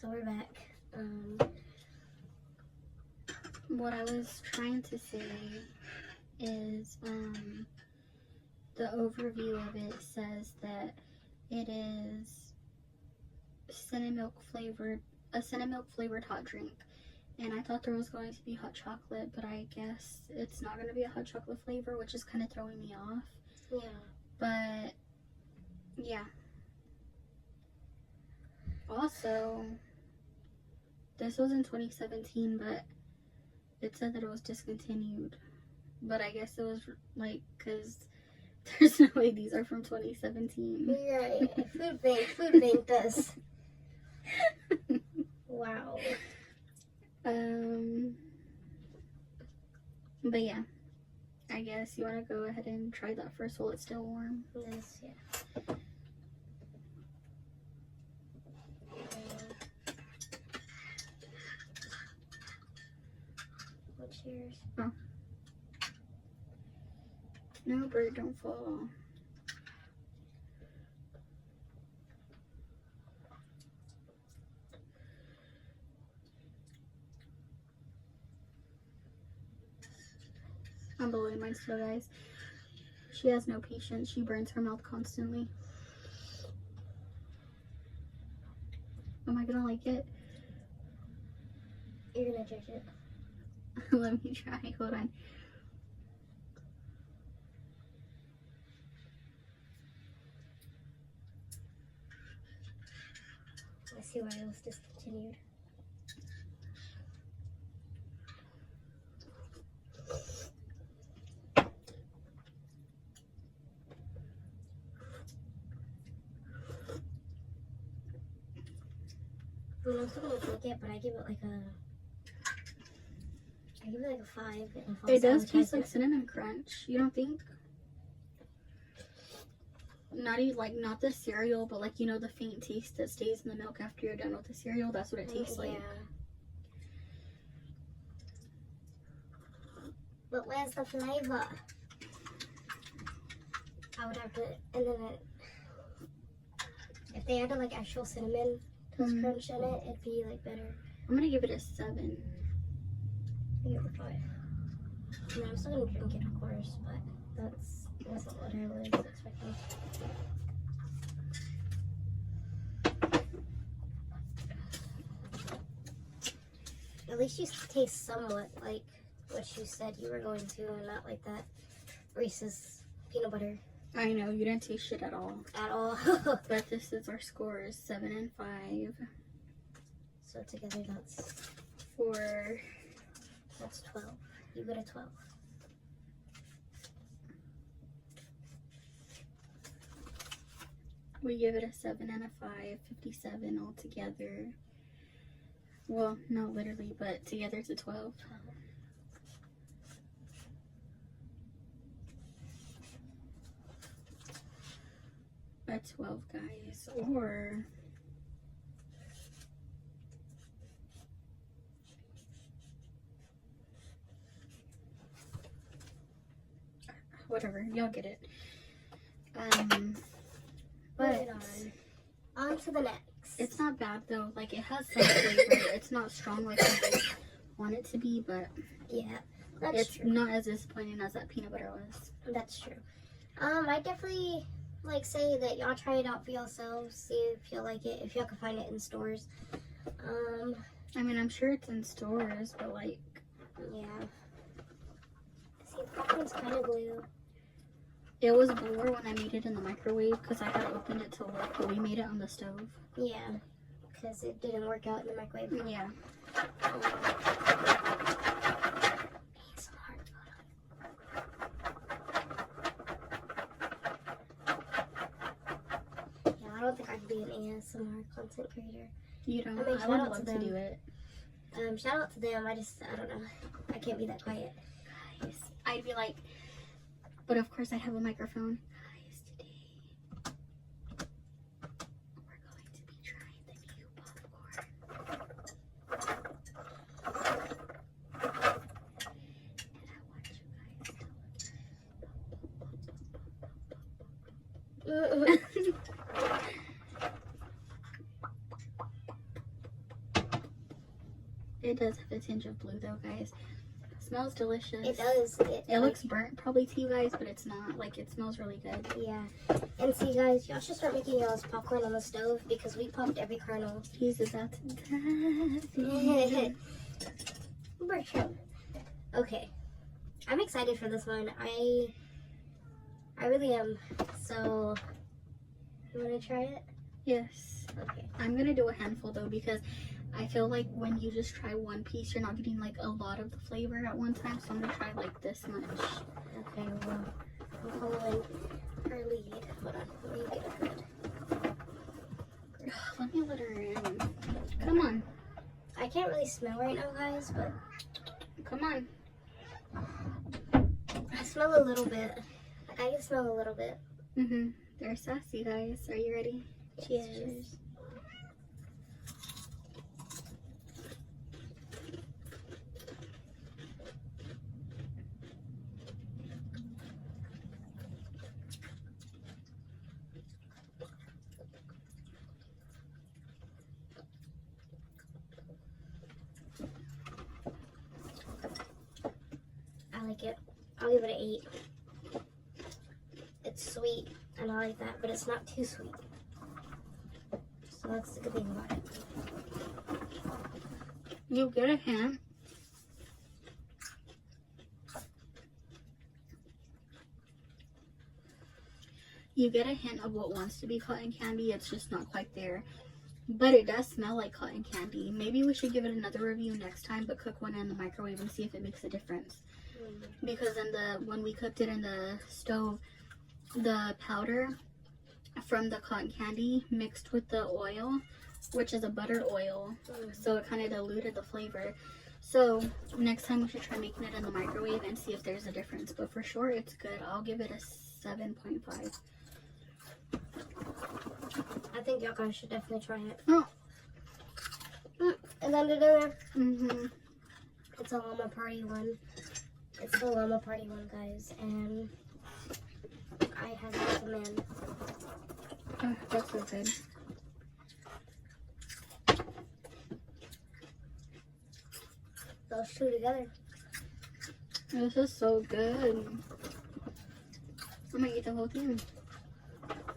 So we're back. What I was trying to say is, the overview of it says that it is a cinnamon milk flavored hot drink. And I thought there was going to be hot chocolate, but I guess it's not going to be a hot chocolate flavor, which is kind of throwing me off. Yeah. But, yeah. Also, this was in 2017, but it said that it was discontinued. But I guess it was, like, because there's no way these are from 2017. Right. Food bank does. Wow. But yeah, I guess you want to go ahead and try that first while it's still warm. Yes, yeah. What's yours? Oh. No, bird, don't fall. I'm blowing mine slow, guys. She has no patience. She burns her mouth constantly. Am I gonna like it? You're gonna judge it. Let me try. Hold on. Let's see why it was discontinued. I mean, I'm still gonna take it, but I give it like a 5. It does taste like cinnamon crunch. You don't think? Not even like not the cereal, but like, you know, the faint taste that stays in the milk after you're done with the cereal. That's what it tastes like. But where's the flavor? I would have to, and then if they added like actual cinnamon toast crunch in it, it'd be like better. I'm gonna give it a 7. I give it a 5. I mean, I'm still gonna drink it, of course, but that's not what I was expecting. At least you taste somewhat like what you said you were going to, and not like that Reese's peanut butter. I know, you didn't taste shit at all. At all. But this is our scores, 7 and 5. So together that's 4. That's 12. You got a 12. We give it a 7 and a 5, 57 altogether. Well, not literally, but together it's a 12. A 12, guys. Or whatever, y'all get it. But on to the next. It's not bad though. Like, it has some flavor. It's not strong like I want it to be, but yeah, that's it's true. not as disappointing as that peanut butter was. That's true. I definitely say that y'all try it out for yourselves. See if you like it. If y'all can find it in stores. I mean, I'm sure it's in stores, but like, yeah. See, that one's kind of blue. it was bluer when I made it in the microwave because I had opened it to work, but we made it on the stove. Yeah, because it didn't work out in the microwave. Yeah. I don't think I could be an ASMR content creator. You don't? I mean, I would love to do it. Shout out to them. I don't know. I can't be that quiet. Guys, I'd be like, but of course I have a microphone. Guys, today we're going to be trying the new popcorn. And I want you guys to look. It does have a tinge of blue though, guys. It smells delicious. It does. It looks burnt probably to you guys, but it's not. Like, it smells really good. Yeah. And see, guys, y'all should start making y'all's popcorn on the stove because we popped every kernel. He's about to die. Okay. I'm excited for this one. I really am. So, you want to try it? Yes. Okay. I'm gonna do a handful though because I feel like when you just try one piece, you're not getting like a lot of the flavor at one time. So I'm gonna try like this much. Okay, well, I'm following her lead. Hold on, let me get a good. Let me let her in. Come on. I can't really smell right now, guys, but Come on. I smell a little bit. Like, I can smell a little bit. They're sassy, guys. Are you ready? Yes, Cheers. I like it. I'll give it an 8. It's sweet, and I like that, but it's not too sweet. So that's the good thing about it. You get a hint. You get a hint of what wants to be cotton candy. It's just not quite there. But it does smell like cotton candy. Maybe we should give it another review next time, but cook one in the microwave and see if it makes a difference. Because when we cooked it in the stove, the powder from the cotton candy mixed with the oil, which is a butter oil, so it kind of diluted the flavor. So next time we should try making it in the microwave and see if there's a difference. But for sure, it's good. I'll give it a 7.5. I think y'all guys should definitely try it. Oh. And then to dinner, Mm-hmm. it's a llama party one. It's the llama party one, guys, and I highly recommend. Oh, that's so good. Those two together. This is so good. I'm gonna eat the whole thing.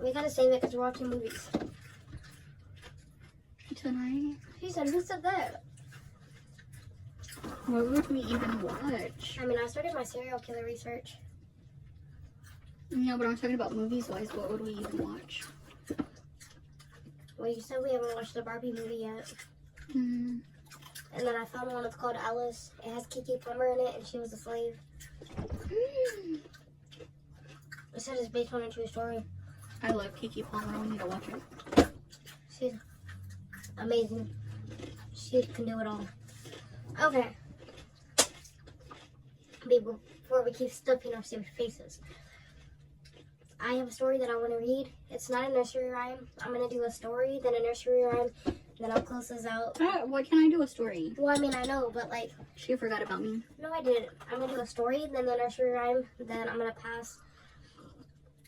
We gotta save it because we're watching movies. Tonight? She said, who said that? What would we even watch? I mean, I started my serial killer research. No, but I'm talking about movies wise. What would we even watch? Well, you said we haven't watched the Barbie movie yet. Mm. And then I found one that's called Alice. It has Kiki Palmer in it, and she was a slave. It said it's based on a true story. I love Kiki Palmer. We need to watch it. She's amazing. She can do it all. Okay. Before we keep stuffing our stupid faces, I have a story that I want to read. It's not a nursery rhyme. I'm going to do a story, then a nursery rhyme, then I'll close this out. Why can't I do a story? Well, I mean, I know, but like, She forgot about me. no, I didn't. I'm going to do a story, then the nursery rhyme, then I'm going to pass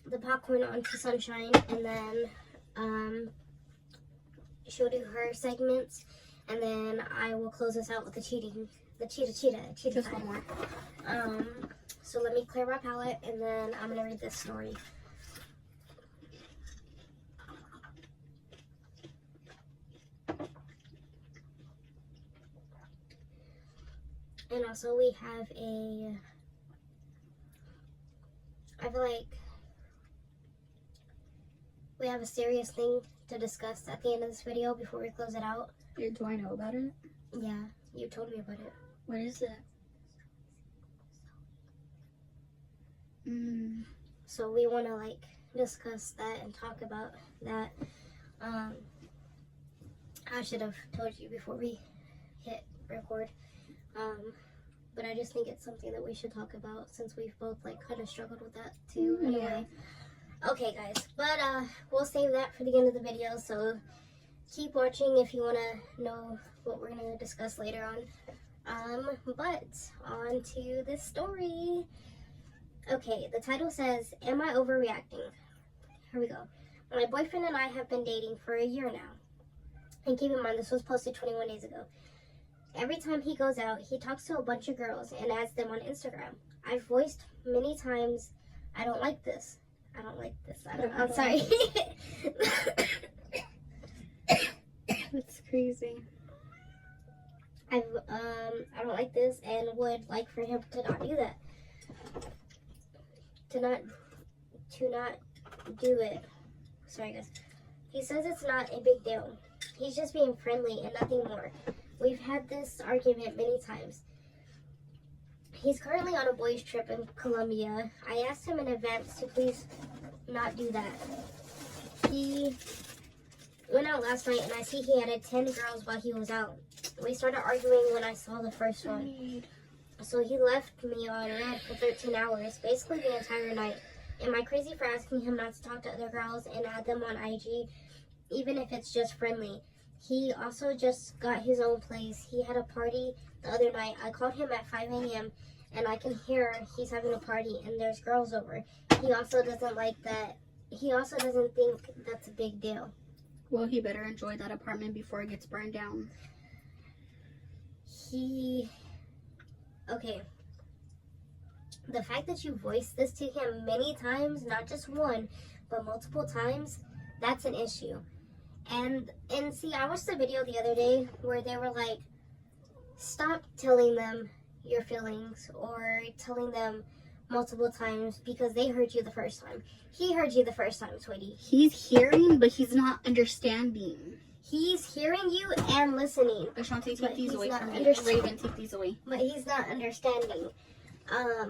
the popcorn on to Sunshine, and then she'll do her segments, and then I will close this out with the cheetah Just time. one more. So let me clear my palette, and then I'm gonna read this story. And also we have I feel like we have a serious thing to discuss at the end of this video before we close it out. Do I know about it? Yeah, you told me about it. What is it? So we want to like discuss that and talk about that. I should have told you before we hit record. But I just think it's something that we should talk about since we've both like kind of struggled with that too in a way. Okay, guys, but we'll save that for the end of the video. So keep watching if you want to know what we're gonna discuss later on. But on to this story. Okay, the title says, "Am I overreacting?" Here we go. My boyfriend and I have been dating for a year now. And keep in mind, this was posted 21 days ago. every time he goes out, he talks to a bunch of girls and adds them on Instagram. I've voiced many times, I don't like this. I don't like this. I'm sorry. That's crazy. I don't like this and would like for him to not do that. To not do it. Sorry guys. He says it's not a big deal. He's just being friendly and nothing more. We've had this argument many times. He's currently on a boys' trip in Colombia. I asked him in advance to please not do that. He went out last night and I see he added 10 girls while he was out. We started arguing when I saw the first one. So he left me on red for 13 hours, basically the entire night. Am I crazy for asking him not to talk to other girls and add them on IG, even if it's just friendly? He also just got his own place. He had a party the other night. I called him at 5 a.m. and I can hear he's having a party and there's girls over. He also doesn't like that. He also doesn't think that's a big deal. Well, he better enjoy that apartment before it gets burned down. Okay. The fact that you voiced this to him many times, not just one, but multiple times, that's an issue. And see, I watched the video the other day where they were like, stop telling them your feelings or telling them multiple times because they heard you the first time. He heard you the first time, sweetie. He's hearing, but he's not understanding. He's hearing you and listening. Ashanti, But take these he's away not from me. understanding. Raven, take these away. But he's not understanding. I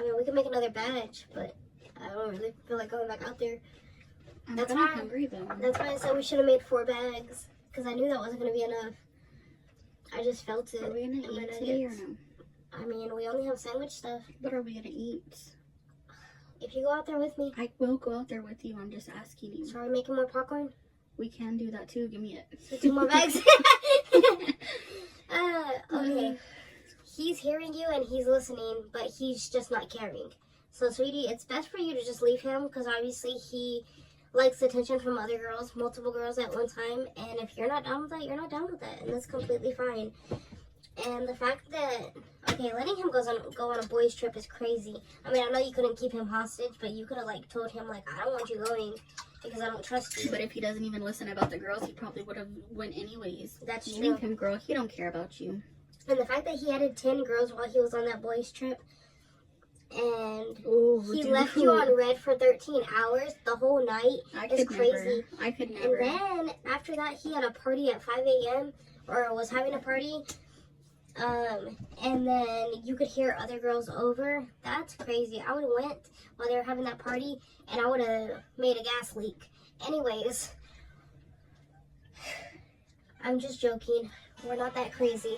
mean, we can make another batch, but I don't really feel like going back out there. I'm That's kinda why- hungry though. That's why I said we should have made 4 bags, because I knew that wasn't going to be enough. I just felt it. Are we gonna in my eat today or nuggets. no? I mean, we only have sandwich stuff. What are we gonna eat? If you go out there with me, I will go out there with you. I'm just asking you. so are we making more popcorn? We can do that too. Give me it. So 2 more bags? Okay. He's hearing you and he's listening, but he's just not caring. So, sweetie, it's best for you to just leave him, because obviously he likes attention from other girls, multiple girls at one time. And if you're not down with that, you're not down with that. And that's completely fine. And the fact that, okay, letting him go on a boys' trip is crazy. I mean, I know you couldn't keep him hostage, but you could have, like, told him, like, I don't want you going because I don't trust you. But if he doesn't even listen about the girls, he probably would have went anyways. That's true. Leave him, girl. He don't care about you. And the fact that he added 10 girls while he was on that boys' trip, and Oh, he left you on red for 13 hours the whole night. I is could crazy. Never. I could And never. then after that, he had a party at 5 a.m. or was having a party. And then you could hear other girls over. That's crazy. I would have went while they were having that party, and I would have made a gas leak. Anyways, I'm just joking. We're not that crazy.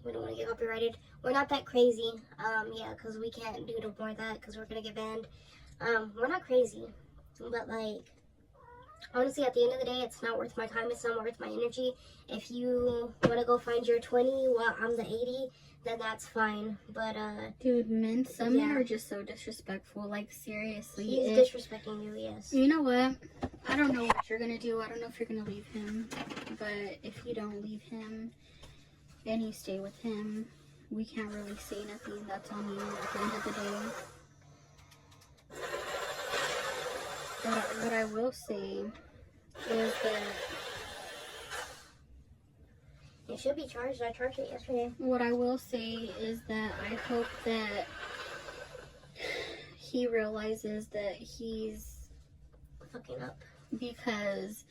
We don't want to get copyrighted. We're not that crazy. Yeah, because we can't do no more of that because we're going to get banned. We're not crazy. But, like, honestly, at the end of the day, it's not worth my time. It's not worth my energy. If you want to go find your 20 while I'm the 80, then that's fine. But, Dude, some men Yeah. are just so disrespectful. Like, seriously. he's If- disrespecting you, yes. You know what? I don't know what you're gonna do. I don't know if you're gonna leave him. But if you don't leave him and you stay with him, we can't really say nothing. That's on you at the end of the day. But what I will say is that It should be charged. I charged it yesterday. I hope that he realizes that he's Fucking up. because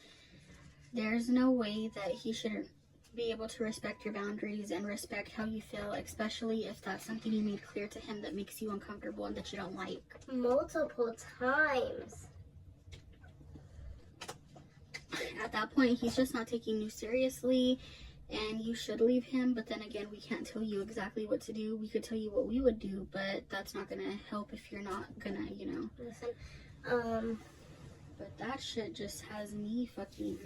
there's no way that he shouldn't be able to respect your boundaries and respect how you feel, especially if that's something you made clear to him that makes you uncomfortable and that you don't like. Multiple times. At that point, he's just not taking you seriously, and you should leave him. But then again, we can't tell you exactly what to do. We could tell you what we would do, but that's not gonna help if you're not gonna, Listen, But that shit just has me fucking.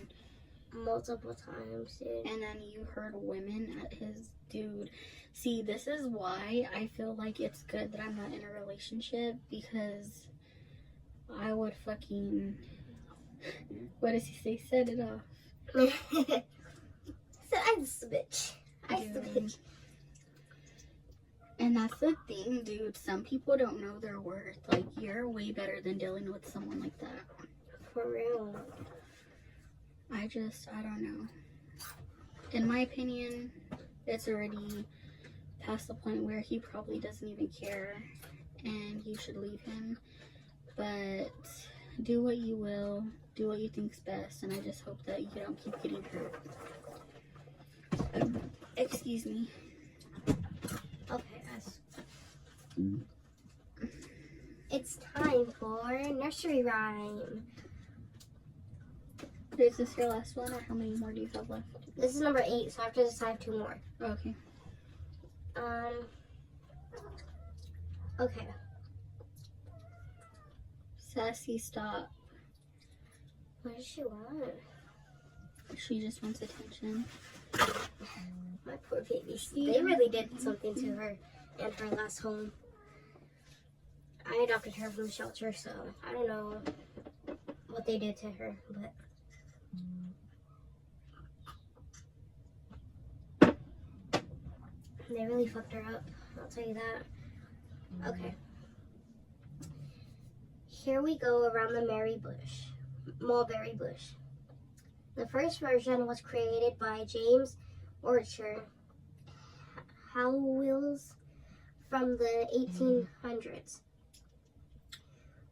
multiple times, dude. And then you heard women at his dude. See, this is why I feel like it's good that I'm not in a relationship, because I would fucking, what does he say? Set it off. said, I'm just a bitch. I'm just a Dude. bitch. And that's the thing, dude. Some people don't know their worth. Like, you're way better than dealing with someone like that. For real. I don't know. In my opinion, it's already past the point where he probably doesn't even care and you should leave him. But do what you will, do what you think's best, and I just hope that you don't keep getting hurt. Excuse me. Okay, guys. It's time for nursery rhyme. Is this your last one, or how many more do you have left? This is number 8, so after this I have 2 more. Okay. Okay. Sassy, stop. What does she want? She just wants attention. My poor baby. They really did something to her in her last home. I adopted her from the shelter, so I don't know what they did to her, but they really fucked her up. I'll tell you that. Okay. Here we go around the mulberry bush. The first version was created by James Orchard Howells from the 1800s.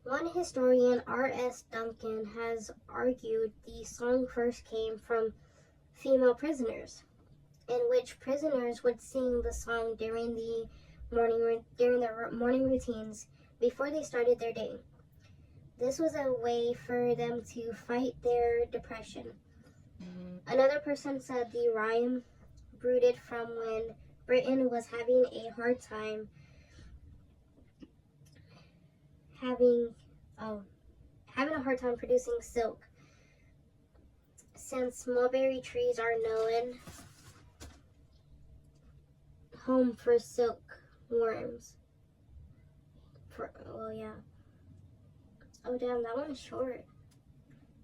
One historian, R.S. Duncan, has argued the song first came from female prisoners, in which prisoners would sing the song during their morning routines before they started their day. This was a way for them to fight their depression. Another person said the rhyme rooted from when Britain was having a hard time producing silk, since mulberry trees are known home for silkworms. Oh damn, that one's short.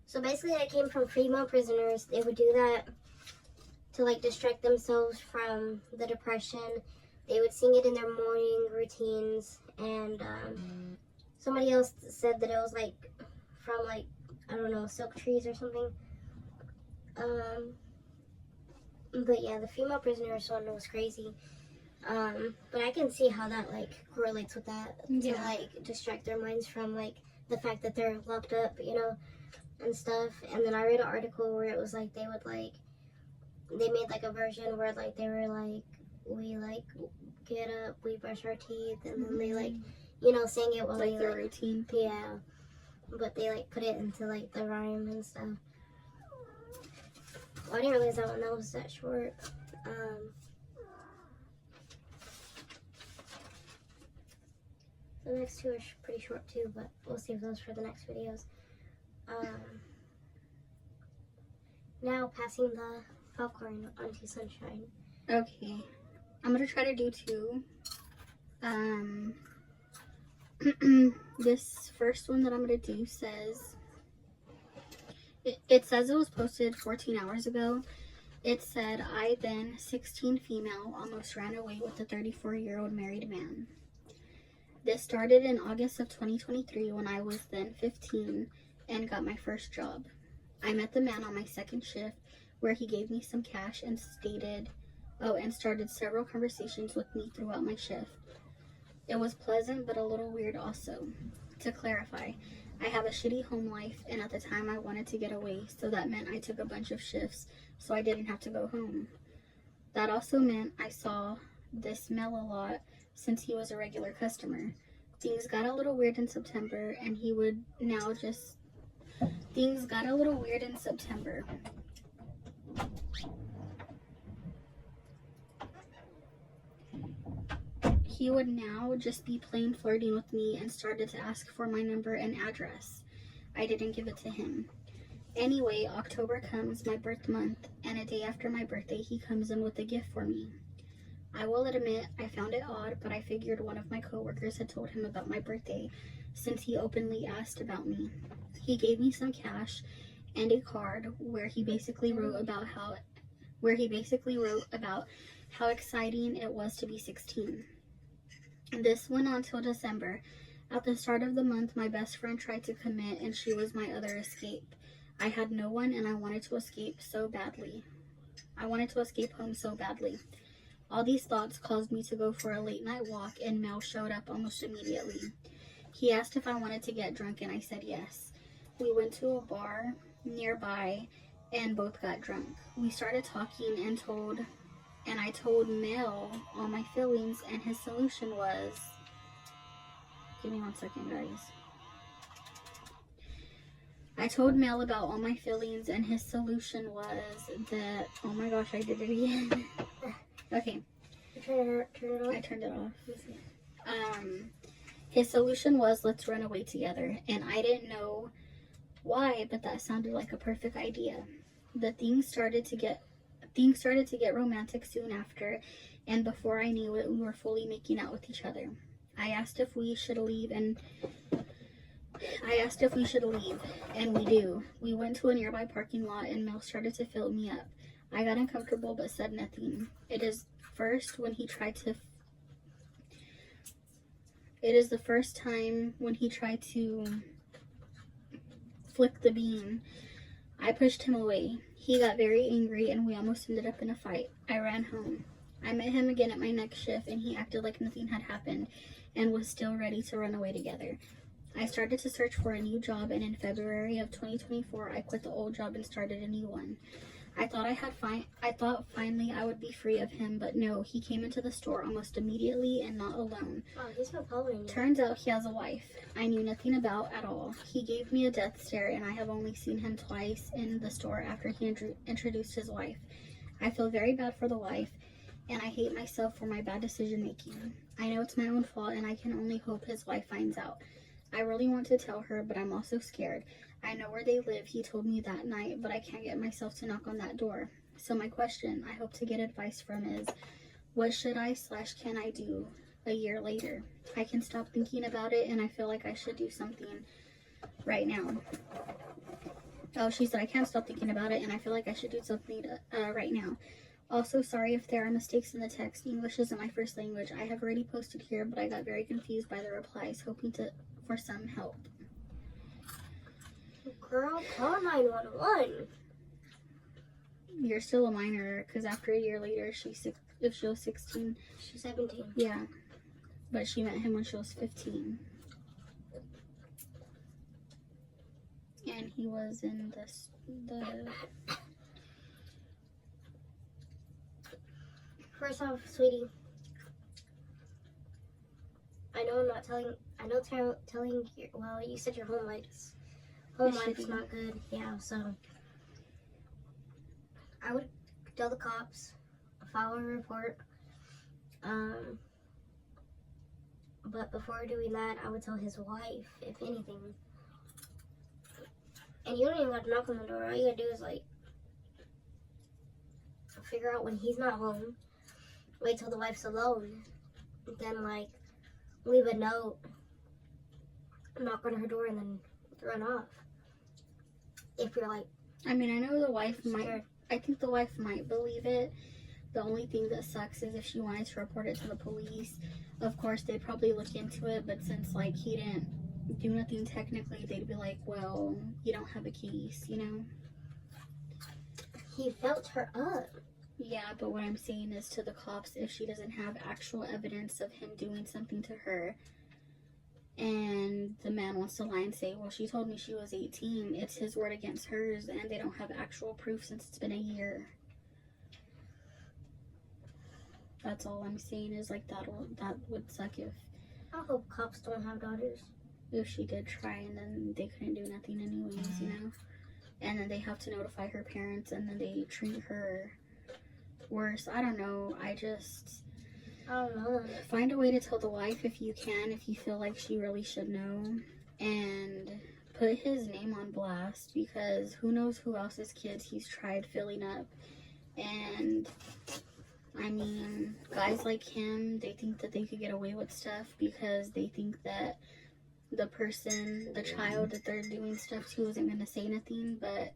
So basically it came from female prisoners. They would do that to like distract themselves from the depression. They would sing it in their morning routines, and somebody else said that it was like from like, I don't know, silk trees or something. But yeah, the female prisoners one was crazy. But I can see how that like correlates with that, to like distract their minds from like the fact that they're locked up, you know, and stuff. And then I read an article where it was like they made like a version where like they were like, we like get up, we brush our teeth, and then they like, you know, sang it while Like they their like, routine. yeah, but they like put it into like the rhyme and stuff. Well, I didn't realize that one was that short. The next 2 are pretty short too, but we'll save those for the next videos. Now passing the popcorn onto Sunshine. Okay. I'm gonna try to do 2. This first one that I'm gonna do says, it says it was posted 14 hours ago. It said, I then, 16 female, almost ran away with a 34-year-old married man. This started in August of 2023 when I was then 15 and got my first job. I met the man on my second shift where he gave me some cash and started several conversations with me throughout my shift. It was pleasant but a little weird also. To clarify, I have a shitty home life, and at the time I wanted to get away, so that meant I took a bunch of shifts so I didn't have to go home. That also meant I saw this male a lot since he was a regular customer. Things got a little weird in September, and he would now just... Things got a little weird in September. He would now just be plain flirting with me and started to ask for my number and address. I didn't give it to him. Anyway, October comes, my birth month, and a day after my birthday, he comes in with a gift for me. I will admit, I found it odd, but I figured one of my coworkers had told him about my birthday, since he openly asked about me. He gave me some cash and a card where he basically wrote about how where he basically wrote about how exciting it was to be 16. This went on till December. At the start of the month, my best friend tried to commit, and she was my other escape. I had no one, and I wanted to escape so badly. I wanted to escape home so badly. All these thoughts caused me to go for a late night walk, and Mel showed up almost immediately. He asked if I wanted to get drunk, and I said yes. We went to a bar nearby and both got drunk. We started talking and I told Mel all my feelings, and his solution was, give me 1 second, guys. I told Mel about all my feelings, and his solution was that, oh my gosh, I did it again. Okay. Turn it on. I turned it off. His solution was, let's run away together. And I didn't know why, but that sounded like a perfect idea. Things started to get romantic soon after, and before I knew it, we were fully making out with each other. I asked if we should leave, and we do. We went to a nearby parking lot, and Mel started to fill me up. I got uncomfortable but said nothing. It is the first time when he tried to flick the bean. I pushed him away. He got very angry, and we almost ended up in a fight. I ran home. I met him again at my next shift, and he acted like nothing had happened and was still ready to run away together. I started to search for a new job, and in February of 2024, I quit the old job and started a new one. I thought finally I would be free of him, but no, he came into the store almost immediately and not alone. Oh, he's not following you. Turns out he has a wife I knew nothing about at all. He gave me a death stare, and I have only seen him twice in the store after he introduced his wife. I feel very bad for the wife, and I hate myself for my bad decision making. I know it's my own fault, and I can only hope his wife finds out. I really want to tell her, but I'm also scared. I know where they live, he told me that night, but I can't get myself to knock on that door. So my question I hope to get advice from is, what should I/can I do a year later? I can stop thinking about it, and I feel like I should do something right now. Oh, she said, I can't stop thinking about it, and I feel like I should do something right now. Also, sorry if there are mistakes in the text. English isn't my first language. I have already posted here, but I got very confused by the replies, hoping for some help. Girl, call 911. You're still a minor, because after a year later, if she was 16. She's 17. Yeah, but she met him when she was 15. And he was in the... First off, sweetie, I know I'm not telling, you, well, you said your home life's not good. Yeah, so I would tell the cops, file a report, but before doing that, I would tell his wife, if anything. And you don't even have to knock on the door. All you gotta do is, like, figure out when he's not home, wait till the wife's alone, then, like, leave a note, knock on her door, and then run off. If you're, like, I mean, I know the wife scared. I think the wife might believe it. The only thing that sucks is if she wanted to report it to the police. Of course, they'd probably look into it, but since, like, he didn't do nothing technically, they'd be like, well, you don't have a case, you know? He felt her up. Yeah, but what I'm saying is to the cops, if she doesn't have actual evidence of him doing something to her, and the man wants to lie and say, well, she told me she was 18, it's his word against hers, and they don't have actual proof since it's been a year. That's all I'm saying is, like, that would suck I hope cops don't have daughters. if she did try and then they couldn't do nothing anyways, you know? And then they have to notify her parents, and then they treat her worse. I don't know. I don't know. Find a way to tell the wife if you can, if you feel like she really should know, and put his name on blast, because who knows who else's kids he's tried filling up. And I mean, guys like him, they think that they could get away with stuff because they think that the child that they're doing stuff to isn't going to say nothing, but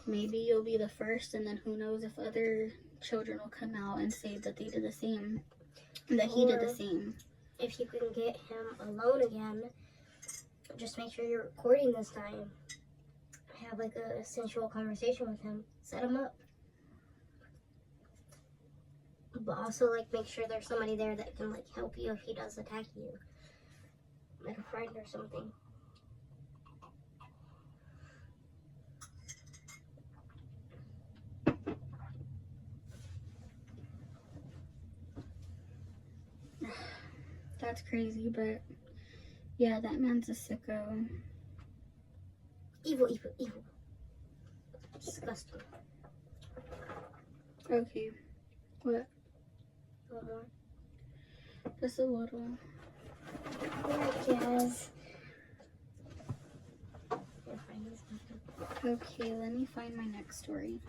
maybe you'll be the first, and then who knows if other children will come out and say that they did the same, that he did the same. If you can get him alone again, just make sure you're recording this time. Have like a sensual conversation with him. Set him up. But also like make sure there's somebody there that can like help you if he does attack you. Like a friend or something. That's crazy, but yeah, that man's a sicko. Evil, evil, evil. Disgusting. Okay. What? One more. Just a little. Yes. Okay, let me find my next story.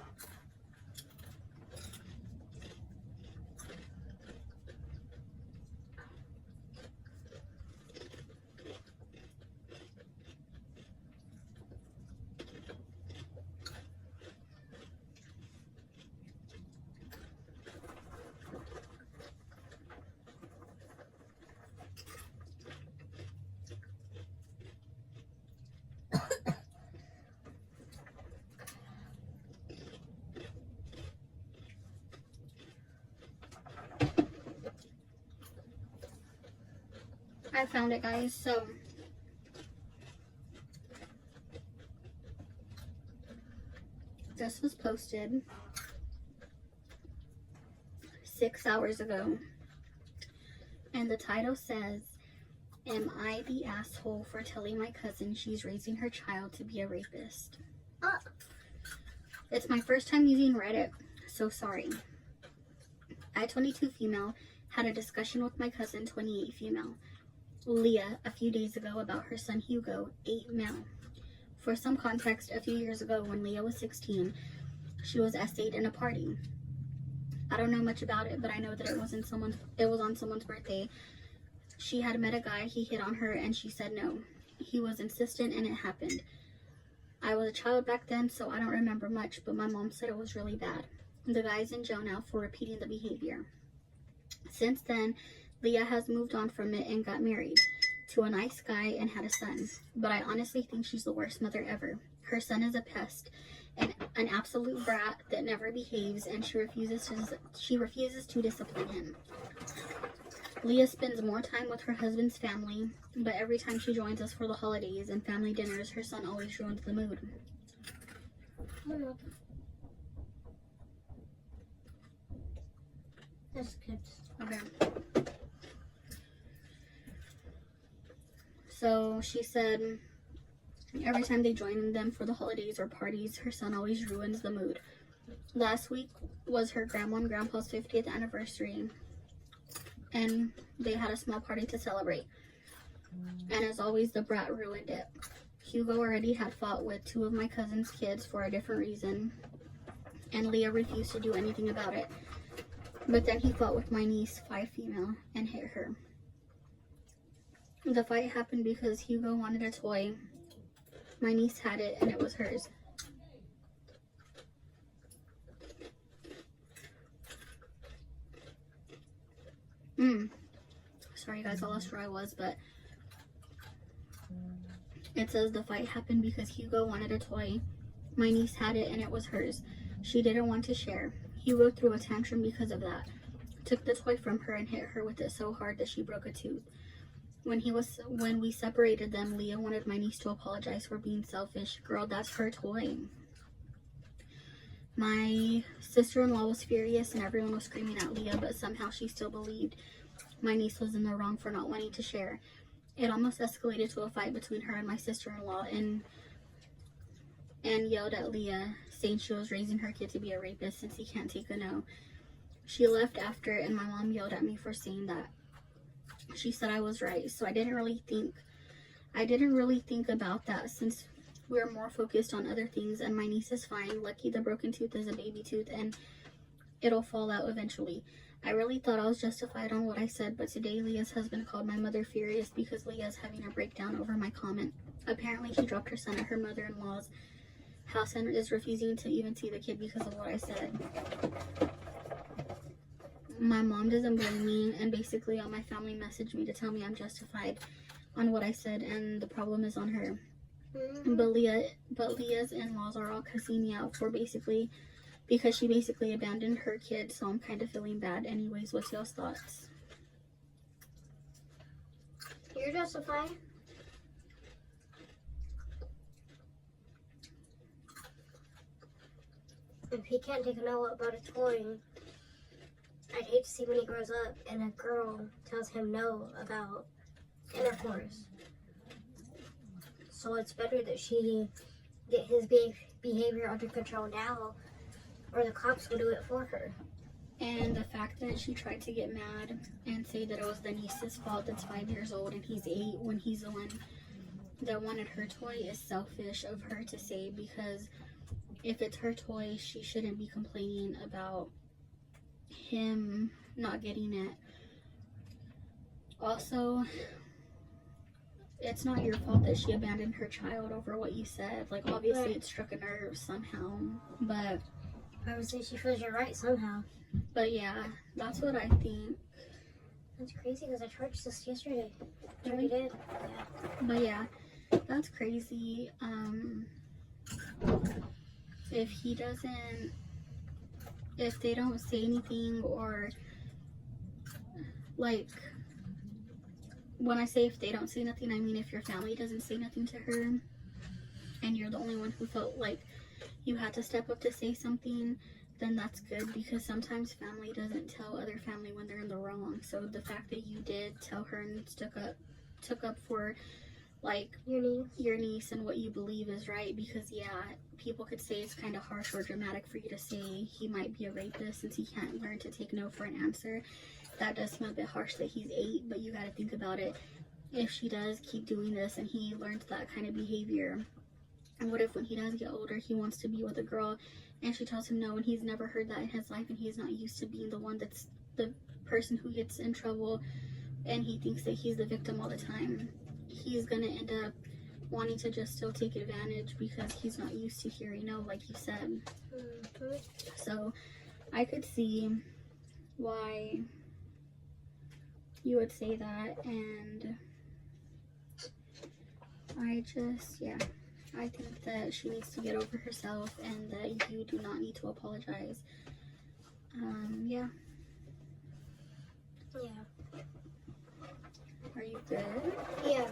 I found it, guys. So this was posted 6 hours ago, and the title says, "Am I the asshole for telling my cousin she's raising her child to be a rapist?" It's my first time using Reddit, so sorry. I, 22 female, had a discussion with my cousin, 28 female, Leah, a few days ago about her son Hugo, 8 male. For some context, a few years ago when Leah was 16, she was essayed in a party. I don't know much about it, but I know that it was on someone's birthday. She had met a guy, he hit on her, and she said no. He was insistent, and it happened. I was a child back then, so I don't remember much, but my mom said it was really bad. The guy's in jail now for repeating the behavior. Since then, Leah has moved on from it and got married to a nice guy and had a son. But I honestly think she's the worst mother ever. Her son is a pest, and an absolute brat that never behaves, and she refuses to discipline him. Leah spends more time with her husband's family, but every time she joins us for the holidays and family dinners, her son always ruins the mood. That's good. Okay. So she said every time they join them for the holidays or parties, her son always ruins the mood. Last week was her grandma and grandpa's 50th anniversary, and they had a small party to celebrate. And as always, the brat ruined it. Hugo already had fought with 2 of my cousin's kids for a different reason, and Leah refused to do anything about it. But then he fought with my niece, 5 female, and hit her. The fight happened because Hugo wanted a toy. My niece had it, and it was hers. Sorry guys, I lost where I was, but it says the fight happened because Hugo wanted a toy. My niece had it, and it was hers. She didn't want to share. Hugo threw a tantrum because of that. Took the toy from her and hit her with it so hard that she broke a tooth. When we separated them, Leah wanted my niece to apologize for being selfish. Girl, that's her toy. My sister-in-law was furious and everyone was screaming at Leah, but somehow she still believed my niece was in the wrong for not wanting to share. It almost escalated to a fight between her and my sister-in-law, and yelled at Leah, saying she was raising her kid to be a rapist since he can't take a no. She left after, and my mom yelled at me for saying that. She said I was right, so I didn't really think about that since we were more focused on other things, and my niece is fine. Lucky the broken tooth is a baby tooth, and it'll fall out eventually. I really thought I was justified on what I said, but today Leah's husband called my mother furious because Leah's having a breakdown over my comment. Apparently she dropped her son at her mother-in-law's House center is refusing to even see the kid because of what I said. My mom doesn't blame me, and basically all my family messaged me to tell me I'm justified on what I said, and the problem is on her. But Leah's in-laws are all cussing me out for basically, because she basically abandoned her kid, so I'm kind of feeling bad. Anyways, what's y'all's thoughts? You're justified. If he can't take a no about a toy, I'd hate to see when he grows up and a girl tells him no about intercourse. So it's better that she get his behavior under control now, or the cops will do it for her. And the fact that she tried to get mad and say that it was the niece's fault that's 5 years old and he's 8 when he's the one that wanted her toy is selfish of her to say, because if it's her toy, she shouldn't be complaining about him not getting it. Also, it's not your fault that she abandoned her child over what you said. Like, obviously Right. it struck a nerve somehow, but I would say she feels you're right somehow. yeah, that's what I think. That's crazy because I charged this yesterday. I Really? already did. But yeah, that's crazy. If he doesn't, if they don't say anything, or like, when I say if they don't say nothing, I mean if your family doesn't say nothing to her and you're the only one who felt like you had to step up to say something, then that's good, because sometimes family doesn't tell other family when they're in the wrong. So the fact that you did tell her and took up for like your niece and what you believe is right, because yeah, people could say it's kind of harsh or dramatic for you to say he might be a rapist since he can't learn to take no for an answer. That does seem a bit harsh that he's 8, but you got to think about it. If she does keep doing this and he learns that kind of behavior, and what if when he does get older he wants to be with a girl and she tells him no, and he's never heard that in his life, and he's not used to being the one that's the person who gets in trouble, and he thinks that he's the victim all the time. He's gonna end up wanting to just still take advantage because he's not used to hearing no, like you said. So I could see why you would say that, and I think that she needs to get over herself and that you do not need to apologize. Yeah. Are you good? Yeah.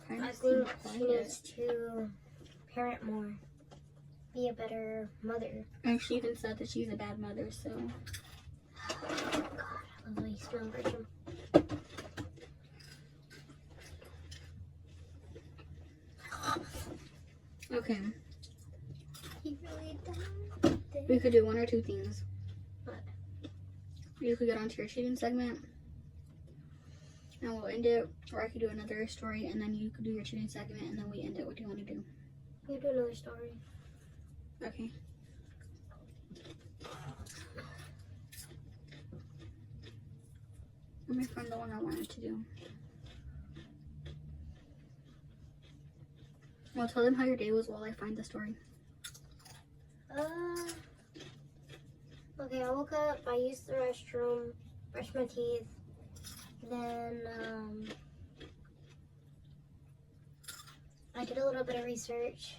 I think she needs to parent more, be a better mother. And she even said that she's a bad mother, so. God, I love the way you smell, Rachel. Okay. He really done. We could do one or two things. What? You could get onto your cheating segment and we'll end it, or I could do another story and then you could do your cheating segment and then we end it. What do you want to do? You do another story. Okay. Let me find the one I wanted to do. Well, tell them how your day was while I find the story. Okay, I woke up, I used the restroom, brushed my teeth, then, I did a little bit of research.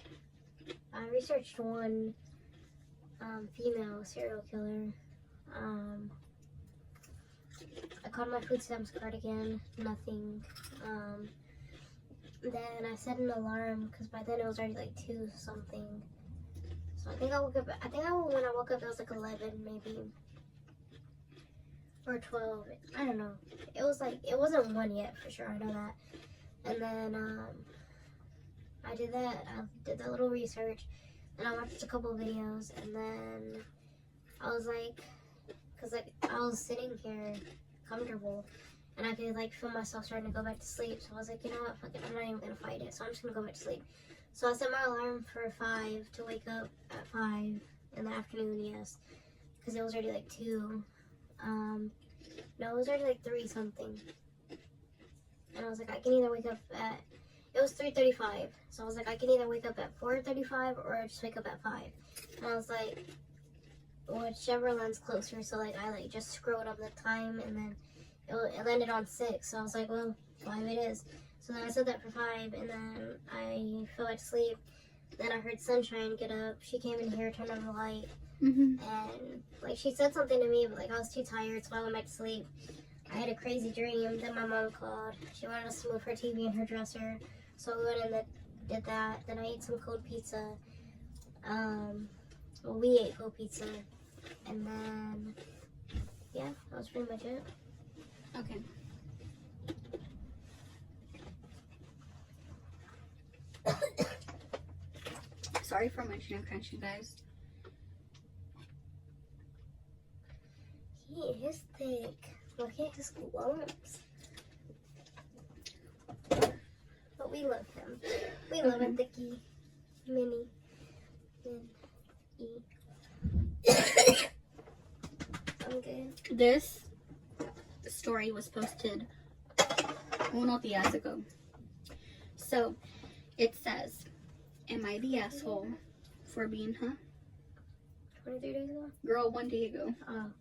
I researched one, female serial killer. I called my food stamps card again, nothing. Then I set an alarm, because by then it was already like 2 something. So I think I woke up, when I woke up it was like 11 maybe. Or 12, I don't know. It was like, it wasn't 1 yet for sure, I know that. And then, I did that little research, and I watched a couple of videos, and then I was like, because like, I was sitting here comfortable, and I could like feel myself starting to go back to sleep, so I was like, you know what, fuck it, I'm not even gonna fight it, so I'm just gonna go back to sleep. So I set my alarm for 5 to wake up at 5 in the afternoon, yes, because it was already like 2, no, it was already like 3 something, and I was like, I can either wake up at it was 3:35. So I was like, I can either wake up at 4:35 or just wake up at 5. And I was like, whichever one's closer. So like I like just scrolled up the time, and then it landed on 6. So I was like, well, 5 it is. So then I set that for 5, and then I fell back to sleep. Then I heard Sunshine get up. She came in here, turned on the light, Mm-hmm. and like she said something to me, but like I was too tired, so I went back to sleep. I had a crazy dream. Then my mom called. She wanted us to move her TV in her dresser, so we went and did that. Then I ate some cold pizza. Well, we ate cold pizza, and then yeah, that was pretty much it. Okay. Sorry for munching and crunching, guys. He is thick. Look at his lumps. But we love him. We love a thicky mini. I'm good. This story was posted unos días ago. So it says, "Am I the asshole for being 23 days ago? Girl, 1 day ago. Oh.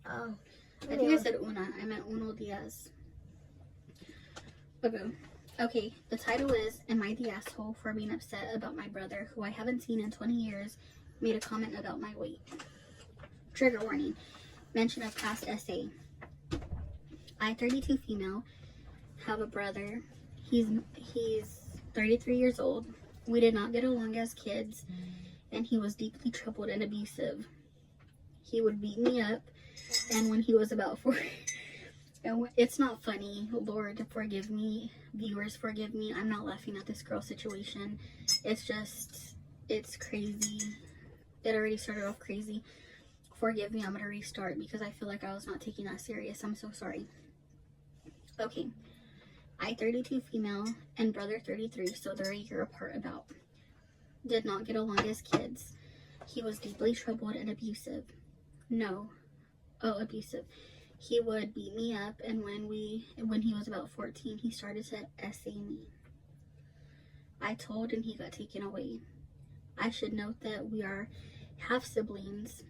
I think I said una. I meant uno días ago. Okay, the title is, "Am I the asshole for being upset about my brother, who I haven't seen in 20 years, made a comment about my weight?" Trigger warning. Mention of past essay. I, 32 female, have a brother. He's 33 years old. We did not get along as kids, and he was deeply troubled and abusive. He would beat me up, and when he was about 4, and it's not funny. Lord, forgive me. Viewers, forgive me. I'm not laughing at this girl situation. It's just, it's crazy. It already started off crazy. Forgive me. I'm gonna restart because I feel like I was not taking that serious. I'm so sorry. Okay. I, 32 female, and brother 33, so they're a year apart about. Did not get along as kids. He was deeply troubled and abusive. Abusive. He would beat me up, and when he was about 14, he started to essay me. I told, and he got taken away. I should note that we are half siblings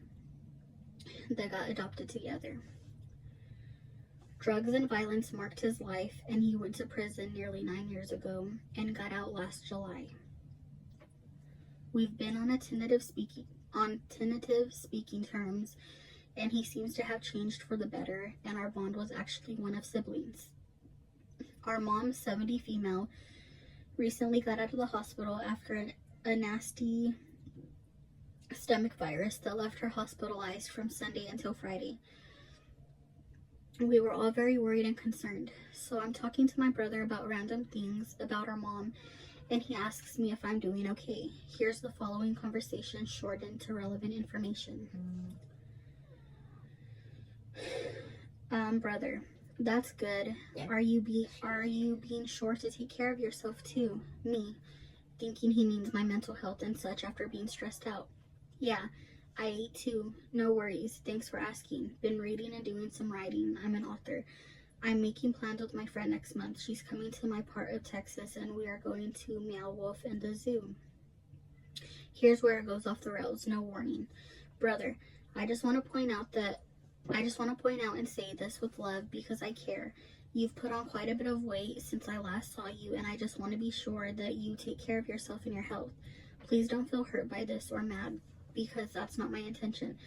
that got adopted together. Drugs and violence marked his life, and he went to prison nearly 9 years ago and got out last July. We've been on tentative speaking terms, and he seems to have changed for the better, and our bond was actually one of siblings. Our mom, 70 female, recently got out of the hospital after a nasty stomach virus that left her hospitalized from Sunday until Friday. We were all very worried and concerned, so I'm talking to my brother about random things about our mom, and he asks me if I'm doing okay. Here's the following conversation shortened to relevant information. Brother, that's good. Yeah. Are you being sure to take care of yourself too? Me, thinking he means my mental health and such after being stressed out. Yeah, I ate too. No worries. Thanks for asking. Been reading and doing some writing. I'm an author. I'm making plans with my friend next month. She's coming to my part of Texas, and we are going to Meow Wolf and the zoo. Here's where it goes off the rails. No warning. Brother, I just want to point out and say this with love because I care. You've put on quite a bit of weight since I last saw you, and I just want to be sure that you take care of yourself and your health. Please don't feel hurt by this or mad, because that's not my intention.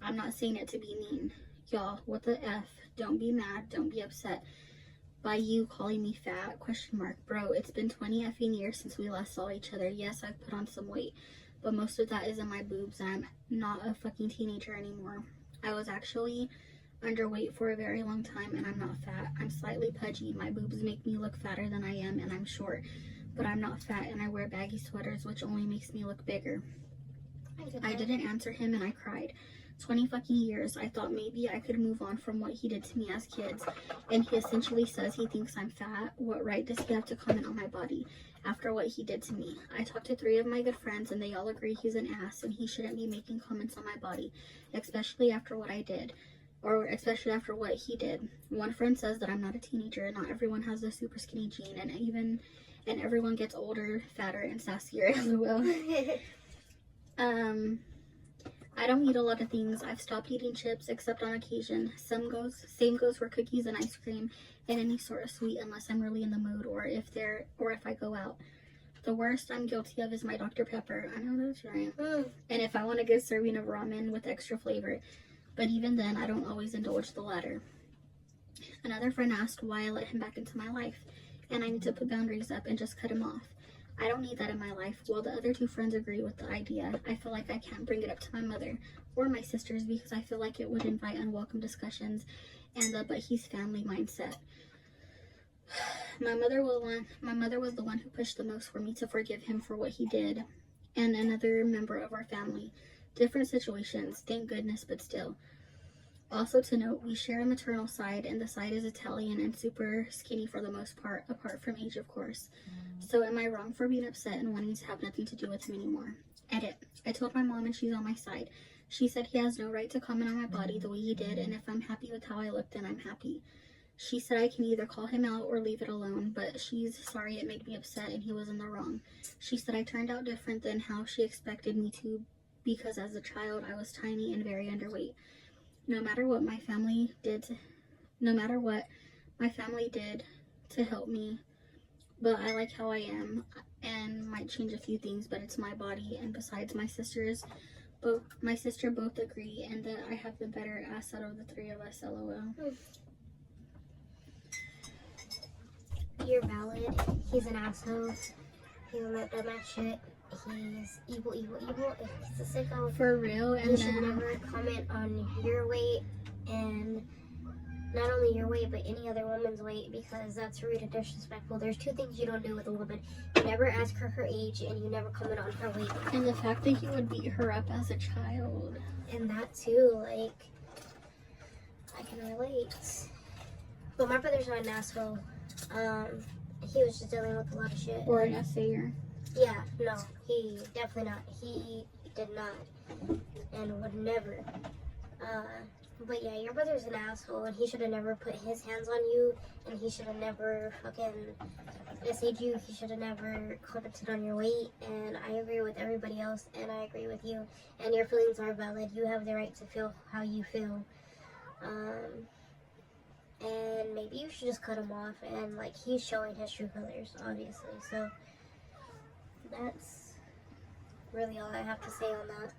I'm not saying it to be mean. Y'all, what the F? Don't be mad. Don't be upset by you calling me fat? ? Bro, it's been 20 effing years since we last saw each other. Yes, I've put on some weight, but most of that is in my boobs, and I'm not a fucking teenager anymore. I was actually underweight for a very long time, and I'm not fat. I'm slightly pudgy. My boobs make me look fatter than I am, and I'm short, but I'm not fat, and I wear baggy sweaters, which only makes me look bigger. I didn't answer him, and I cried. 20 fucking years. I thought maybe I could move on from what he did to me as kids, and he essentially says he thinks I'm fat. What right does he have to comment on my body after what he did to me? I talked to 3 of my good friends, and they all agree he's an ass, and he shouldn't be making comments on my body, especially after what I did. or especially after what he did. One friend says that I'm not a teenager. Not everyone has the super skinny gene, and everyone gets older, fatter, and sassier as well. I don't eat a lot of things. I've stopped eating chips except on occasion. Same goes for cookies and ice cream and any sort of sweet unless I'm really in the mood or if I go out. The worst I'm guilty of is my Dr. Pepper. I know that's right. And if I want a good serving of ramen with extra flavor. But even then, I don't always indulge the latter. Another friend asked why I let him back into my life, and I need to put boundaries up and just cut him off. I don't need that in my life. While the other two friends agree with the idea, I feel like I can't bring it up to my mother or my sisters because I feel like it would invite unwelcome discussions and the but he's family mindset. My mother was the one who pushed the most for me to forgive him for what he did, and another member of our family. Different situations, thank goodness, but still. Also to note, we share a maternal side, and the side is Italian and super skinny for the most part, apart from age, of course. So am I wrong for being upset and wanting to have nothing to do with him anymore? Edit. I told my mom and she's on my side. She said he has no right to comment on my body the way he did, and if I'm happy with how I look, then I'm happy. She said I can either call him out or leave it alone, but she's sorry it made me upset and he was in the wrong. She said I turned out different than how she expected me to because as a child I was tiny and very underweight. No matter what my family did to help me, but I like how I am and might change a few things, but it's my body, and besides my sister both agree and that I have the better ass out of the three of us, lol. You're valid. He's an asshole. He's that dumbass shit. He's evil. He's a sicko. For real, You should never comment on your weight, and not only your weight, but any other woman's weight, because that's rude and disrespectful. There's two things you don't do with a woman. You never ask her age, and you never comment on her weight. And the fact that he would beat her up as a child. And that too, like, I can relate. But my brother's not an asshole. He was just dealing with a lot of shit. Or an essayer. Yeah, no, he definitely not. He did not, and would never. But yeah, your brother's an asshole, and he should have never put his hands on you, and he should have never fucking essayed you. He should have never commented on your weight, and I agree with everybody else, and I agree with you, and your feelings are valid. You have the right to feel how you feel. And maybe you should just cut him off, and like, he's showing his true colors, obviously, so that's really all I have to say on that.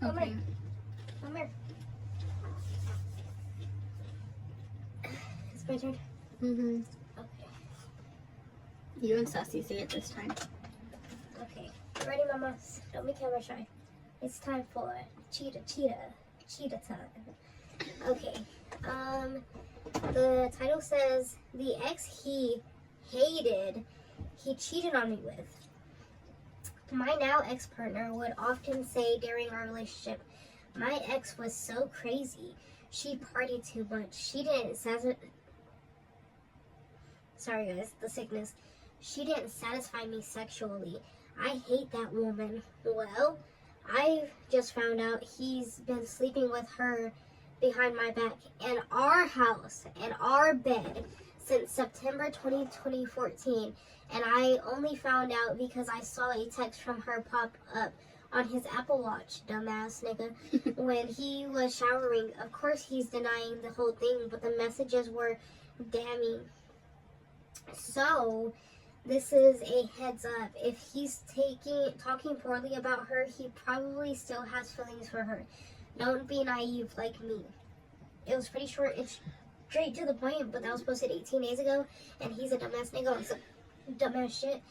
Okay. Come here. It's my turn. Mm-hmm. Okay. You and Sassy say it this time. Okay. Ready, Mama? Don't be camera shy. It's time for cheetah time. Okay. The title says, the ex he hated, he cheated on me with. My now ex-partner would often say during our relationship, my ex was so crazy. She partied too much. She didn't Sorry guys, the sickness. She didn't satisfy me sexually. I hate that woman. Well, I've just found out he's been sleeping with her behind my back in our house, in our bed, since September 2014, and I only found out because I saw a text from her pop up on his Apple Watch, dumbass nigga, when he was showering. Of course he's denying the whole thing, but the messages were damning. So, this is a heads up. If he's talking poorly about her, he probably still has feelings for her. Don't be naive like me. It was pretty short and straight to the point, but that was posted 18 days ago, and he's a dumbass nigga on some dumbass shit.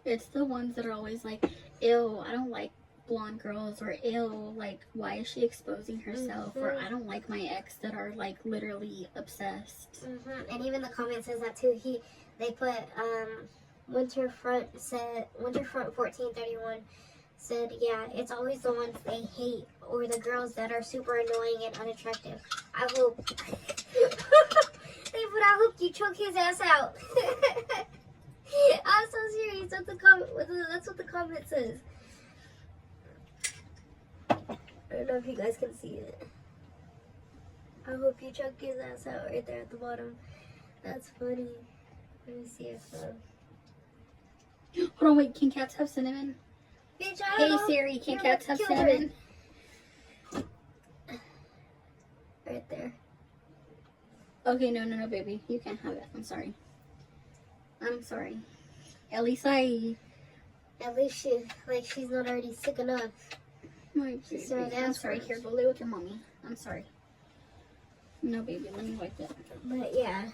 It's the ones that are always like, ew, I don't like blonde girls, or ew, like, why is she exposing herself, or I don't like my ex, that are like literally obsessed. And even the comment says that too. They put Winterfront 1431 said, yeah, it's always the ones they hate, or the girls that are super annoying and unattractive. I hope I hope you choke his ass out. I'm so serious. That's what the comment says. I don't know if you guys can see it. I hope you chuck his ass out right there at the bottom. That's funny. Let me see if Hold on, wait. Can cats have cinnamon? bitch, I Hey don't know. Siri, can You're cats about have to kill her. cinnamon? Right there. Okay, no, baby. You can't have it. I'm sorry. I'm sorry. At least I. At least she's not already sick enough. My She's baby. so I'm sorry. Here, go lay with your mommy. I'm sorry. No, baby. Let me wipe it. But yeah.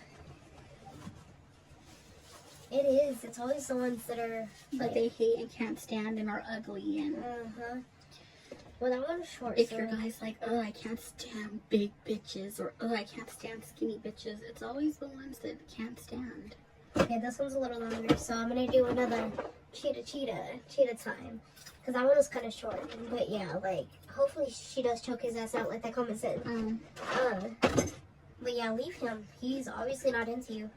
It is. It's always the ones that are But they hate and can't stand and are ugly and. Uh-huh. Well, that one's short. If so your guy's like, oh, I can't stand big bitches, or oh, I can't stand skinny bitches, it's always the ones that can't stand. Okay, this one's a little longer, so I'm gonna do another cheetah time. Because that one was kind of short. But yeah, like, hopefully she does choke his ass out like that comment said. But yeah, leave him. He's obviously not into you.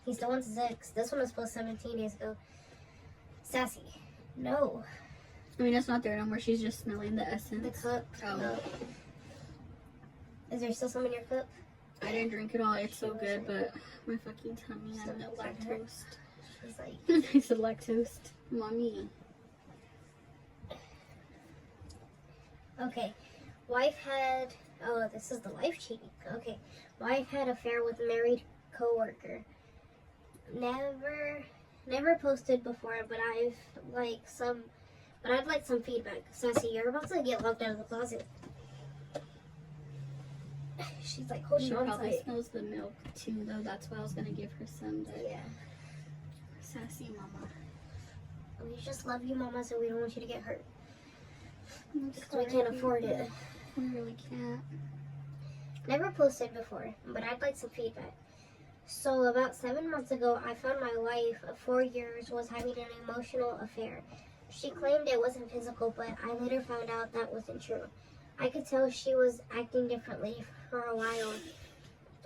He still wants sex. This one was posted 17 days ago. Sassy. No. I mean, it's not there no more. She's just smelling the The essence. cup. Oh. No. Is there still some in your cup? I didn't drink it all. It's so good, but my fucking tummy, I'm So lactose. She's like, I said lactose. Mommy. okay. Wife had, oh, this is the wife cheating. Okay. Wife had affair with married coworker. Never posted before, but I'd like some feedback. Sassy, you're about to get locked out of the closet. She's like holding She on probably tight. smells the milk too, though. That's why I was gonna give her some. But Yeah. sassy mama. We just love you, Mama, so we don't want you to get hurt. I'm Because sorry, we can't afford it. We really can't. Never posted before, but I'd like some feedback. So about 7 months ago, I found my wife of 4 years was having an emotional affair. She claimed it wasn't physical, but I later found out that wasn't true. I could tell she was acting differently for a while,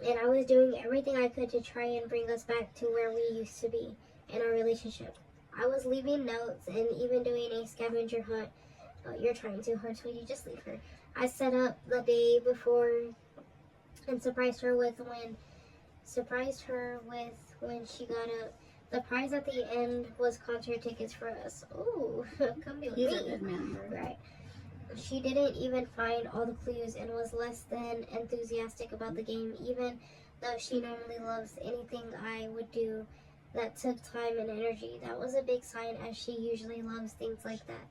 and I was doing everything I could to try and bring us back to where we used to be in our relationship. I was leaving notes and even doing a scavenger hunt. Oh, you're trying too hard, sweetie. Just leave her. I set up the day before and surprised her with when she got up. The prize at the end was concert tickets for us. Ooh, come be with He's me. a good man, bro. Right. She didn't even find all the clues and was less than enthusiastic about the game, even though she normally loves anything I would do that took time and energy. That was a big sign, as she usually loves things like that.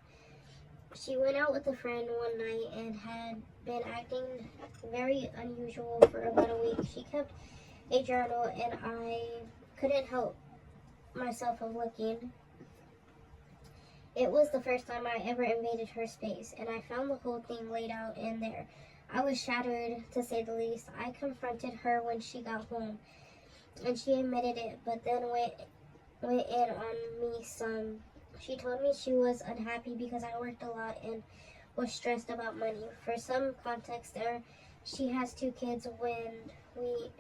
She went out with a friend one night and had been acting very unusual for about a week. She kept a journal, and I couldn't help myself of looking. It was the first time I ever invaded her space, and I found the whole thing laid out in there. I was shattered, to say the least. I confronted her when she got home, and she admitted it, but then went in on me some. She told me she was unhappy because I worked a lot and was stressed about money. For some context there, she had two kids when we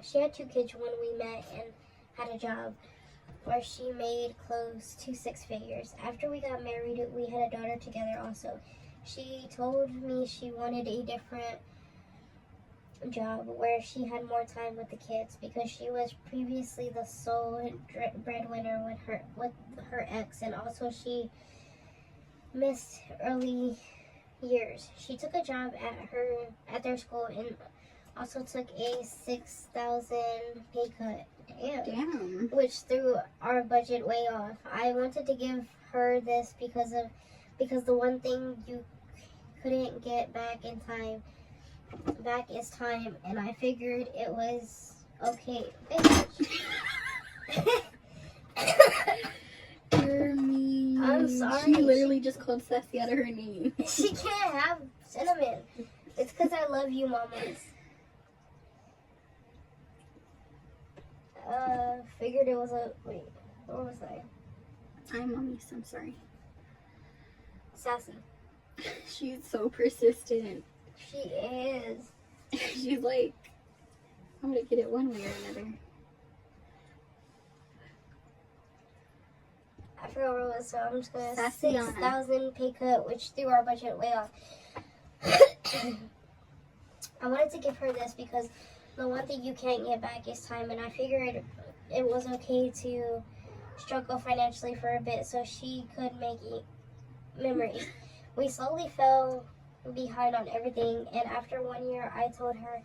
met and had a job where she made close to 6 figures. After we got married, we had a daughter together also. She told me she wanted a different job where she had more time with the kids because she was previously the sole breadwinner with her ex, and also she missed early years. She took a job at their school and also took a $6,000 pay cut. Damn. Which threw our budget way off. I wanted to give her this because the one thing you couldn't get back is time, and I figured it was okay. You're mean. I'm sorry. She literally just called Sassy out of her name. She can't have cinnamon. It's because I love you, mamas. Figured it was a wait. What was I? I'm mommy, so I'm sorry. Sassy. She's so persistent. She is. She's like, I'm gonna get it one way or another. I forgot what it was, so I'm just gonna Tatiana. 6,000 pay cut, which threw our budget way off. I wanted to give her this because the one thing you can't get back is time, and I figured it was okay to struggle financially for a bit so she could make memories. We slowly fell behind on everything, and after 1 year, I told her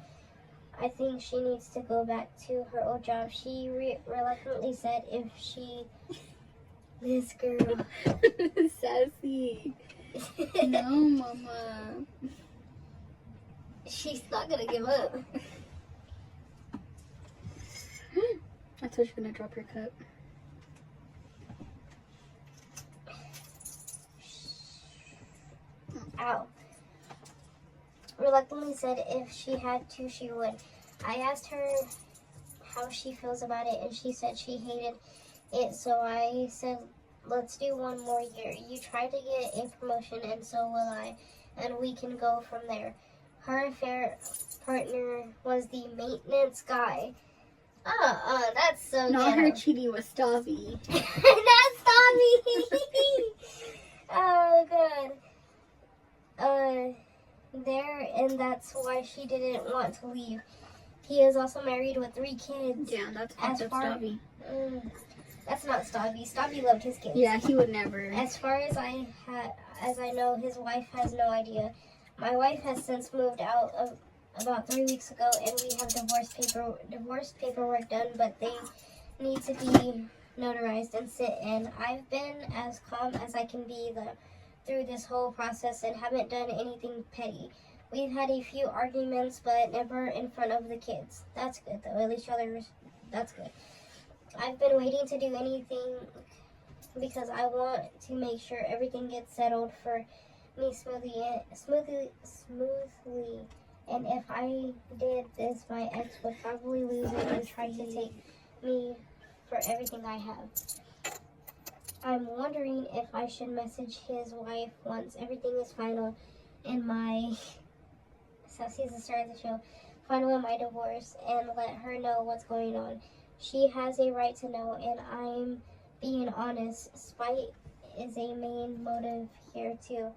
I think she needs to go back to her old job. She reluctantly said if she... This girl. Sassy. No, Mama. She's not gonna give up. I thought you were gonna drop your cup. Ow. Reluctantly said if she had to, she would. I asked her how she feels about it, and she said she hated it, so I said, let's do 1 more year. You try to get a promotion, and so will I, and we can go from there. Her affair partner was the maintenance guy. That's so Not ghetto. her cheating with Stavi. That's Tommy. Oh, God. There, and that's why she didn't want to leave. He is also married with 3 kids. Yeah, that's As fucked up, far- Stavi. That's not Stabby. Stabby loved his kids. Yeah, he would never. As far as I know, his wife has no idea. My wife has since moved out about 3 weeks ago, and we have divorce paperwork done, but they need to be notarized and sit in. I've been as calm as I can be through this whole process and haven't done anything petty. We've had a few arguments, but never in front of the kids. That's good, though. At least that's good. I've been waiting to do anything because I want to make sure everything gets settled for me smoothly. And if I did this, my ex would probably lose it and try to take me for everything I have. I'm wondering if I should message his wife once everything is final in my... Sassy's the star of the show. Final in my divorce and let her know what's going on. She has a right to know, and I'm being honest. Spite is a main motive here too.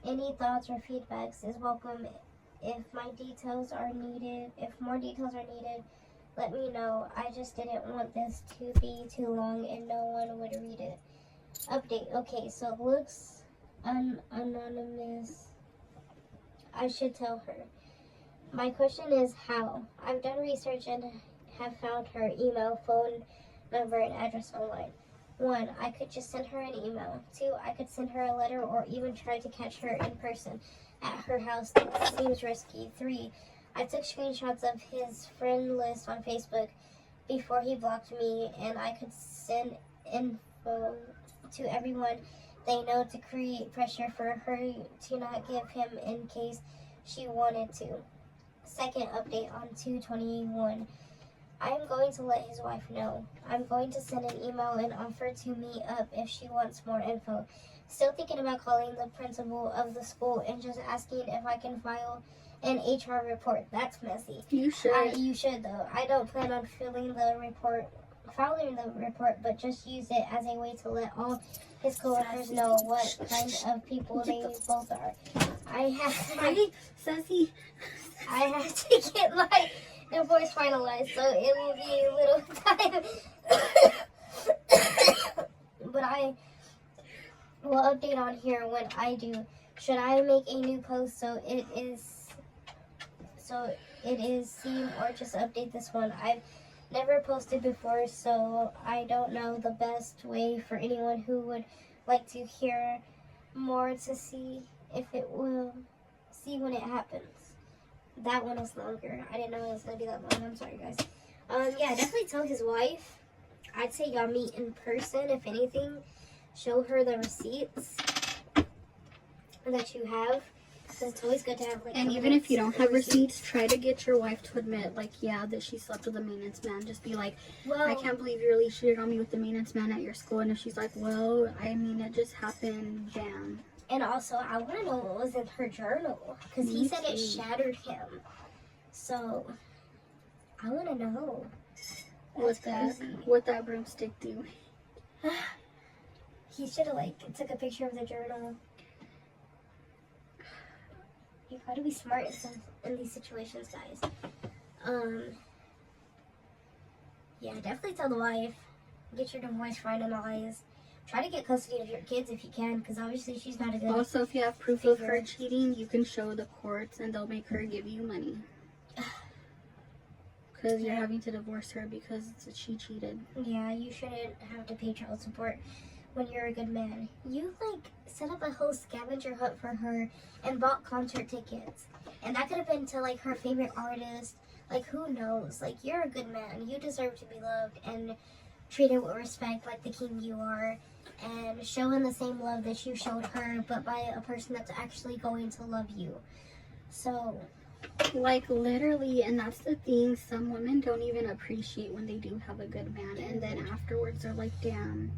Any thoughts or feedbacks is welcome. If more details are needed, let me know. I just didn't want this to be too long and no one would read it. Update. Okay, so it looks anonymous. I should tell her. My question is how? I've done research and have found her email, phone number, and address online. 1, I could just send her an email. 2, I could send her a letter or even try to catch her in person at her house. That seems risky. 3, I took screenshots of his friend list on Facebook before he blocked me, and I could send info to everyone they know to create pressure for her to not give him in case she wanted to. Second update on 2/21. I'm going to let his wife know. I'm going to send an email and offer to meet up if she wants more info. Still thinking about calling the principal of the school and just asking if I can file an HR report. That's messy. You should. You should, though. I don't plan on filing the report, but just use it as a way to let all his coworkers know what kind of people they both are. I Sassy. have to get my divorce finalized, so it will be a little time. But I will update on here when I do. Should I make a new post so it is seen, or just update this one? I've never posted before, so I don't know the best way for anyone who would like to hear more to see if it will see when it happens. That one is longer. I didn't know it was going to be that long. I'm sorry, guys. Yeah, definitely tell his wife. I'd say y'all meet in person, if anything. Show her the receipts that you have. Because it's always good to have, like... And even if you don't have receipts, try to get your wife to admit, like, yeah, that she slept with the maintenance man. Just be like, Well, I can't believe you really cheated on me with the maintenance man at your school. And if she's like, well, I mean, it just happened, bam. and also, I want to know what was in her journal. Because he Me said it too. shattered him. So, I want to know. What that broomstick do? He should have like took a picture of the journal. You gotta be smart in these situations, guys. Yeah, definitely tell the wife. Get your divorce finalized. Try to get custody of your kids if you can, because obviously she's not a good. Also, if you have proof of her cheating, you can show the courts and they'll make her give you money. Because you're having to divorce her because she cheated. Yeah, you shouldn't have to pay child support when you're a good man. You like set up a whole scavenger hunt for her and bought concert tickets. And that could have been to like her favorite artist. Like who knows? Like you're a good man. You deserve to be loved and treated with respect like the king you are. And showing the same love that you showed her, but by a person that's actually going to love you. So like literally, and that's the thing, some women don't even appreciate when they do have a good man, and then afterwards they're like, damn.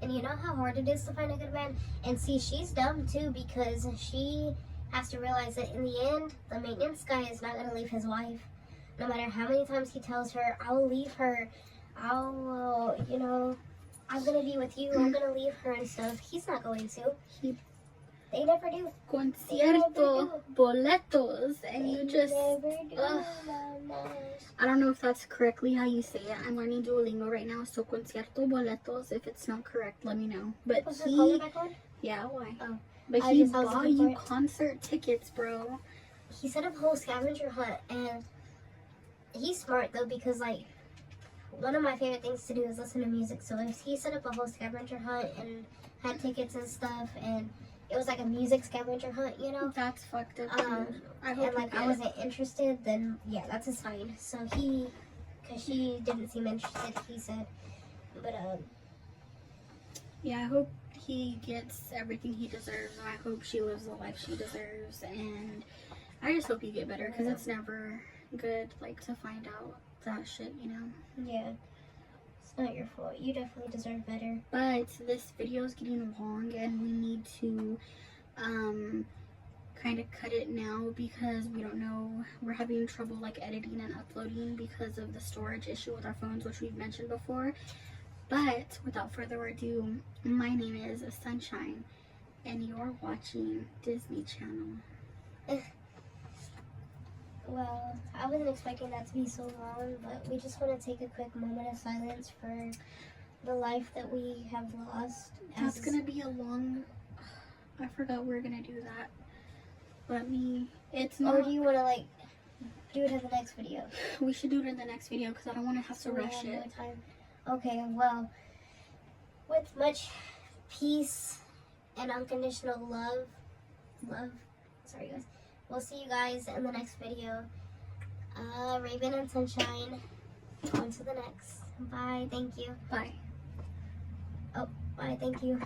And you know how hard it is to find a good man? And see, she's dumb too, because she has to realize that in the end, the maintenance guy is not going to leave his wife. No matter how many times he tells her, I'll leave her, I'll, you know, I'm going to be with you, I'm going to leave her and stuff. He's not going to. They never do. Concierto, boletos, and you just, I don't know if that's correctly how you say it. I'm learning Duolingo right now, so concierto, boletos. If it's not correct, let me know. But Was her collar back on? yeah, why? Oh. But I he just was bought looking for you it. concert tickets, bro. He set up a whole scavenger hunt, and he's smart though, because like one of my favorite things to do is listen to music. So if he set up a whole scavenger hunt and had tickets and stuff, and it was like a music scavenger hunt, you know, That's fucked up. Too. I hope and like I wasn't interested, then yeah, that's a sign. So he, because she didn't seem interested, he said, but yeah, I hope he gets everything he deserves, and I hope she lives the life she deserves, and I just hope you get better, because it's never good, like, to find out that shit, you know? yeah, it's not your fault. You definitely deserve better. But this video is getting long, and we need to, kind of cut it now, because we don't know, we're having trouble, like, editing and uploading because of the storage issue with our phones, which we've mentioned before. But without further ado, my name is Sunshine, and you're watching Disney Channel. Well, I wasn't expecting that to be so long, but we just want to take a quick moment of silence for the life that we have lost. That's gonna be a long. I forgot we're gonna do that. It's not. Or do you want to like do it in the next video? We should do it in the next video because I don't want to have to We rush have it. more time. Okay, well, with much peace and unconditional love. Sorry, guys. We'll see you guys in the next video. Raven and Sunshine. On to the next. Bye. Thank you. Bye. Bye. Thank you.